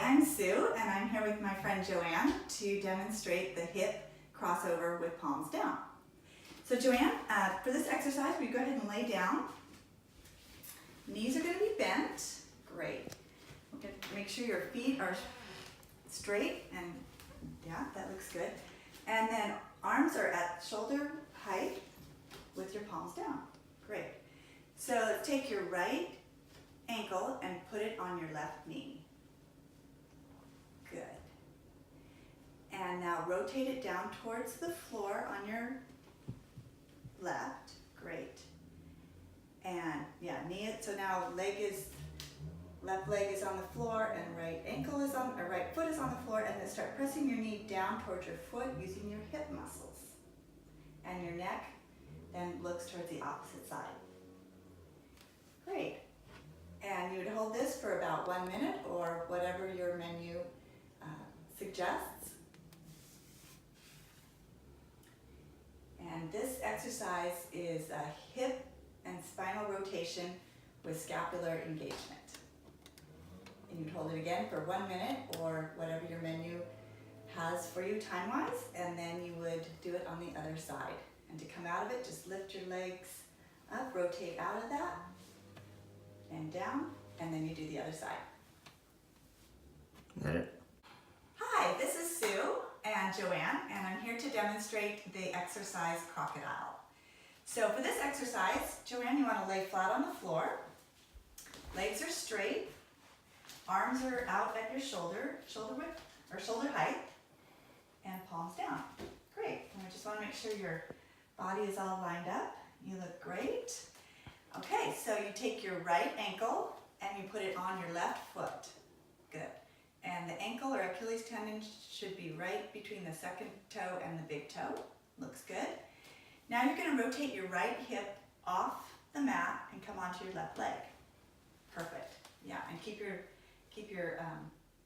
I'm Sue, and I'm here with my friend Joanne to demonstrate the hip crossover with palms down. So Joanne, for this exercise, we go ahead and lay down. Knees are going to be bent. Great. We're going to make sure your feet are straight, and yeah, that looks good. And then arms are at shoulder height with your palms down. Great. So let's take your right ankle and put it on your left knee. Good. And now rotate it down towards the floor on your left. Great. And yeah, knee it. So now left leg is on the floor and right foot is on the floor, and then start pressing your knee down towards your foot using your hip muscles. And your neck then looks towards the opposite side. Great. And you would hold this for about 1 minute or whatever your menu suggests. And this exercise is a hip and spinal rotation with scapular engagement. And you'd hold it again for 1 minute or whatever your menu has for you time-wise, and then you would do it on the other side. And to come out of it, just lift your legs up, rotate out of that, and down, and then you do the other side. Is that it? Hi, this is Sue and Joanne, and I'm here to demonstrate the exercise crocodile. So for this exercise, Joanne, you want to lay flat on the floor. Legs are straight. Arms are out at your shoulder width or shoulder height, and palms down. Great. And I just want to make sure your body is all lined up. You look great. Okay, so you take your right ankle and you put it on your left foot. Good. And the ankle or Achilles tendon should be right between the second toe and the big toe. Looks good. Now you're going to rotate your right hip off the mat and come onto your left leg. Perfect. Yeah, and keep your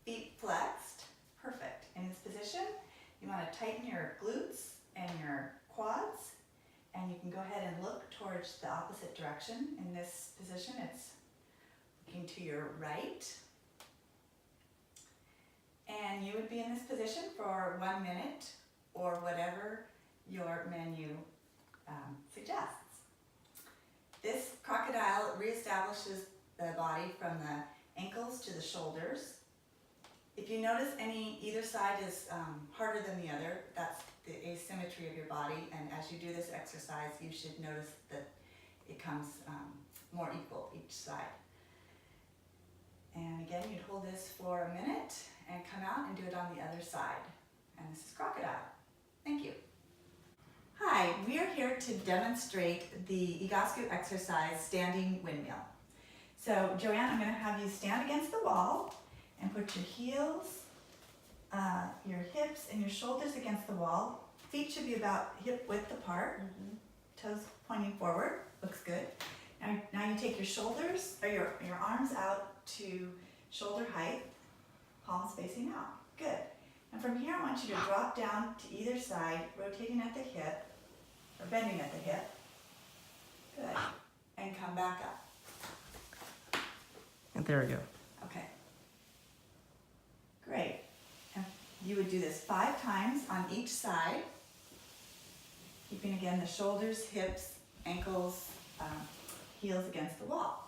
feet flexed. Perfect. In this position, you want to tighten your glutes and your quads, and you can go ahead and look towards the opposite direction. In this position, it's looking to your right. And you would be in this position for 1 minute or whatever your menu suggests. This crocodile reestablishes the body from the ankles to the shoulders. If you notice either side is harder than the other, that's the asymmetry of your body, and as you do this exercise, you should notice that it comes more equal each side. And again, you'd hold this for a minute and come out and do it on the other side. And this is crocodile. Thank you. Hi, we are here to demonstrate the Egoscue exercise standing windmill. So Joanne, I'm going to have you stand against the wall and put your heels, your hips, and your shoulders against the wall. Feet should be about hip width apart. Toes pointing forward. Looks good. Now you take your shoulders or your arms out to shoulder height, palms facing out. Good. And from here, I want you to drop down to either side, rotating at the hip or bending at the hip. Good. And come back up. And there we go. Okay. Great. And you would do this 5 times on each side, keeping again the shoulders, hips, ankles, heels against the wall.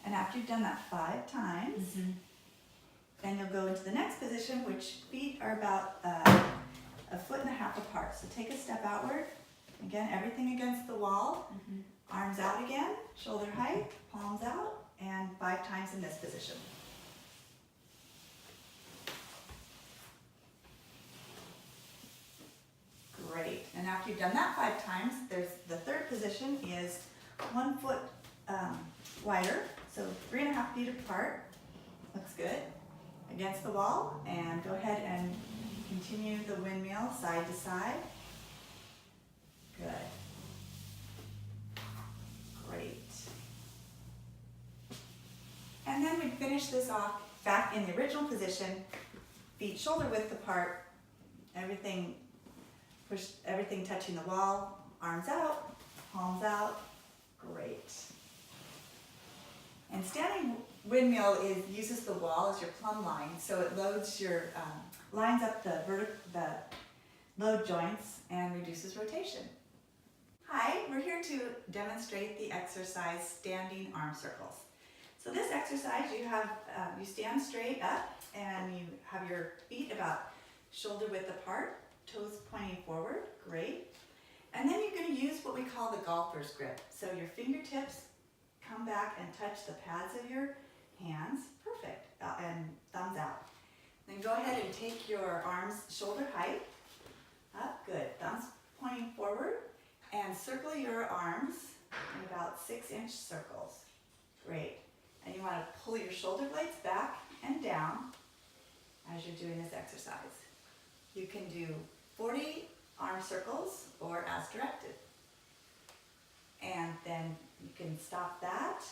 And after you've done that 5 times, then you'll go into the next position, which feet are about 1.5 foot apart. So take a step outward. Again, everything against the wall. Arms out again, shoulder height, palms out, and 5 times in this position. Great. And after you've done that 5 times, there's the third position is 1 foot wider, so 3.5 feet apart. Looks good. Against the wall, and go ahead and continue the windmill side to side. Good. Great. And then we finish this off back in the original position, feet shoulder width apart, everything touching the wall, arms out, palms out. Great. And standing windmill uses the wall as your plumb line, so it loads your, lines up the load joints and reduces rotation. Hi, we're here to demonstrate the exercise standing arm circles. So this exercise, you stand straight up and you have your feet about shoulder width apart, toes pointing forward, great. And then you're going to use what we call the golfer's grip. So your fingertips come back and touch the pads of your hands, perfect, and thumbs out. Then go ahead and take your arms shoulder height, up, good, thumbs pointing forward, and circle your arms in about 6-inch circles, great. And you want to pull your shoulder blades back and down as you're doing this exercise. You can do 40 arm circles or as directed. And then you can stop that.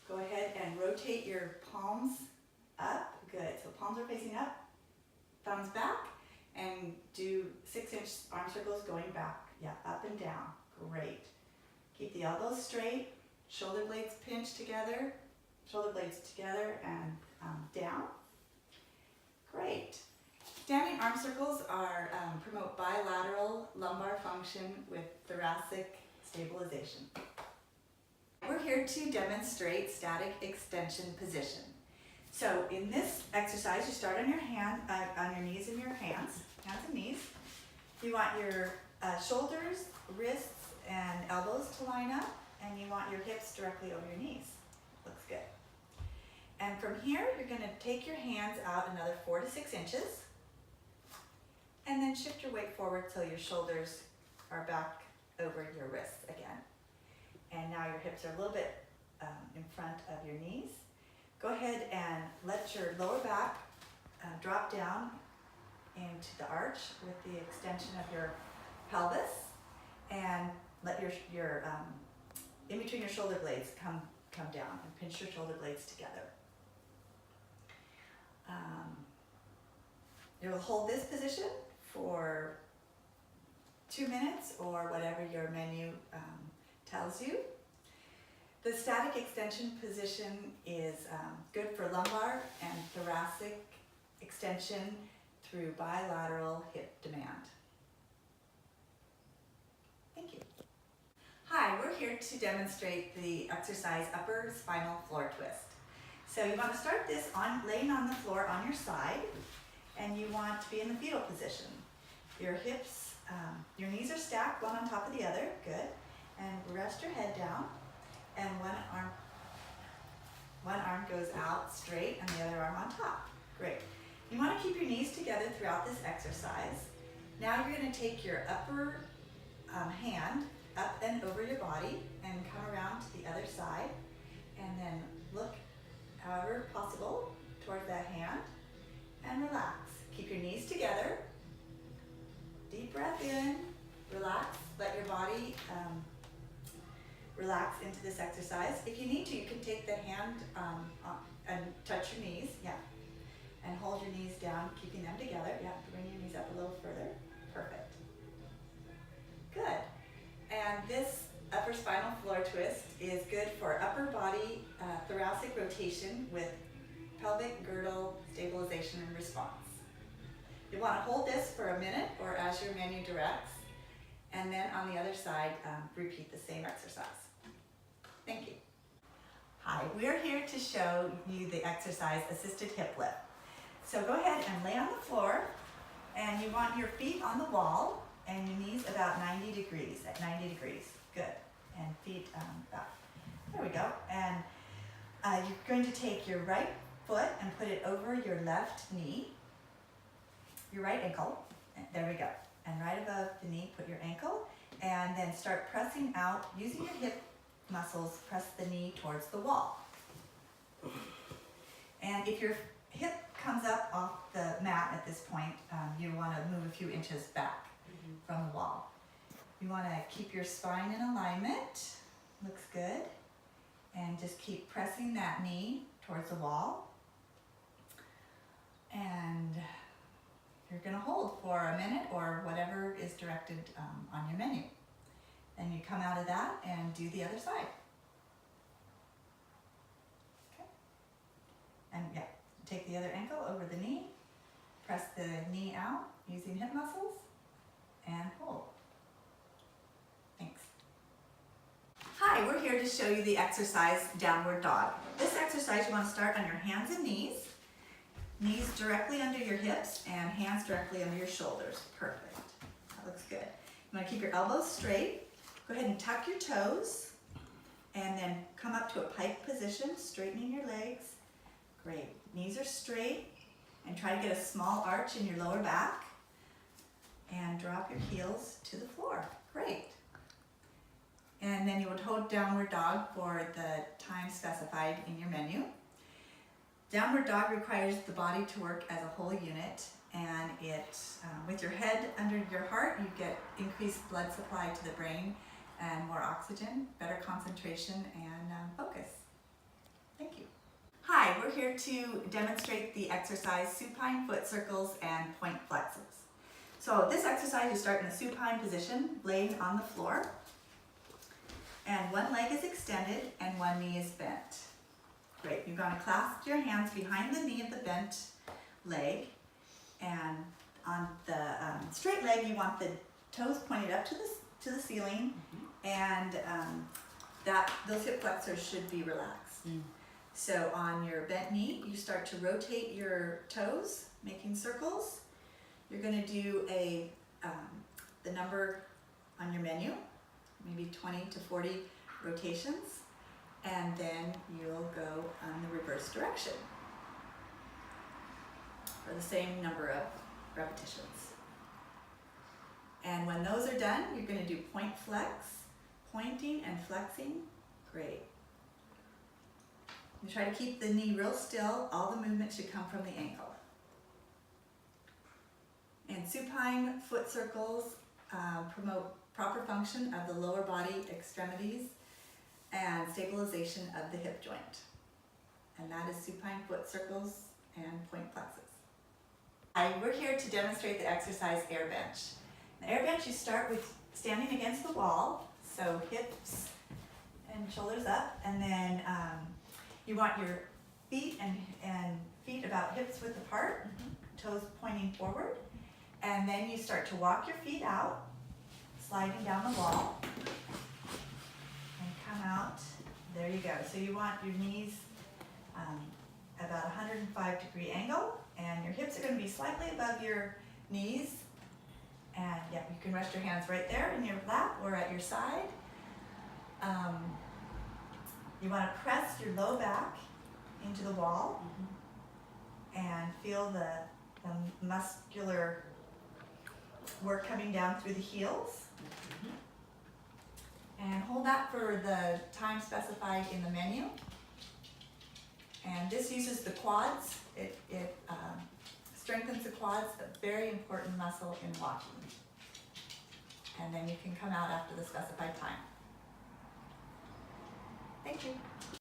Go ahead and rotate your palms up. Good. So palms are facing up, thumbs back, and do 6-inch arm circles going back. Yeah, up and down. Great. Keep the elbows straight, shoulder blades pinched together, shoulder blades together and down. Great. Standing arm circles promote bilateral lumbar function with thoracic stabilization. We're here to demonstrate static extension position. So in this exercise, you start on your knees and your hands and knees. You want your shoulders, wrists, and elbows to line up, and you want your hips directly over your knees. Looks good. And from here, you're going to take your hands out another 4 to 6 inches, and then shift your weight forward till your shoulders are back over your wrists again. And now your hips are a little bit in front of your knees. Go ahead and let your lower back drop down into the arch with the extension of your pelvis, and let your in between your shoulder blades come down and pinch your shoulder blades together. You'll hold this position for 2 minutes or whatever your menu tells you. The static extension position is good for lumbar and thoracic extension through bilateral hip demand. Thank you. Hi, we're here to demonstrate the exercise upper spinal floor twist. So you want to start this laying on the floor on your side, and you want to be in the fetal position. Your hips, your knees are stacked one on top of the other, good. And rest your head down, and one arm goes out straight and the other arm on top. Great. You want to keep your knees together throughout this exercise. Now you're going to take your upper hand up and over your body and come around to the other side, and then look however possible towards that hand and relax. Keep your knees together. Deep breath in, relax, let your body relax into this exercise. If you need to, you can take the hand and touch your knees, yeah, and hold your knees down, keeping them together. Yeah, bring your knees up a little further. Perfect. Good. And this upper spinal floor twist is good for upper body thoracic rotation with pelvic girdle stabilization and response. You want to hold this for a minute or as your menu directs, and then on the other side, repeat the same exercise. Thank you. Hi, we're here to show you the exercise assisted hip lift. So go ahead and lay on the floor, and you want your feet on the wall and your knees about 90 degrees, at 90 degrees. Good. And feet back. There we go. And you're going to take your right foot and put it over your left knee, your right ankle. There we go. And right above the knee, put your ankle, and then start pressing out, using your hip muscles, press the knee towards the wall. And if your hip comes up off the mat at this point, you want to move a few inches back from the wall. You want to keep your spine in alignment, looks good, and just keep pressing that knee towards the wall. And you're going to hold for a minute or whatever is directed on your menu. Then you come out of that and do the other side. Okay. take the other ankle over the knee, press the knee out using hip muscles, and hold. Thanks. Hi, we're here to show you the exercise Downward Dog. This exercise you want to start on your hands and knees. Knees directly under your hips and hands directly under your shoulders. Perfect. That looks good. You want to keep your elbows straight. Go ahead and tuck your toes and then come up to a pike position, straightening your legs. Great. Knees are straight and try to get a small arch in your lower back and drop your heels to the floor. Great. And then you would hold Downward Dog for the time specified in your menu. Downward Dog requires the body to work as a whole unit, and with your head under your heart, you get increased blood supply to the brain and more oxygen, better concentration, and focus. Thank you. Hi, we're here to demonstrate the exercise supine foot circles and point flexes. So this exercise, you start in a supine position, laying on the floor, and one leg is extended and one knee is bent. Great, you're going to clasp your hands behind the knee of the bent leg, and on the straight leg you want the toes pointed up to the ceiling, and those hip flexors should be relaxed. So on your bent knee, you start to rotate your toes, making circles. You're going to do the number on your menu, maybe 20 to 40 rotations, and then you'll go on the reverse direction for the same number of repetitions. And when those are done, you're going to do point flex, pointing and flexing. Great. You try to keep the knee real still. All the movement should come from the ankle. And supine foot circles promote proper function of the lower body extremities and stabilization of the hip joint. And that is supine foot circles and point flexes. Hi, we're here to demonstrate the exercise air bench. The air bench, you start with standing against the wall, so hips and shoulders up, and then you want your feet and feet about hips width apart, toes pointing forward, and then you start to walk your feet out, sliding down the wall, and come out. There you go. So you want your knees about 105-degree angle, and your hips are going to be slightly above your knees. And yeah, you can rest your hands right there in your lap or at your side. You want to press your low back into the wall and feel the muscular work coming down through the heels. And hold that for the time specified in the menu. And this uses the quads. It strengthens the quads, a very important muscle in walking. And then you can come out after the specified time. Thank you.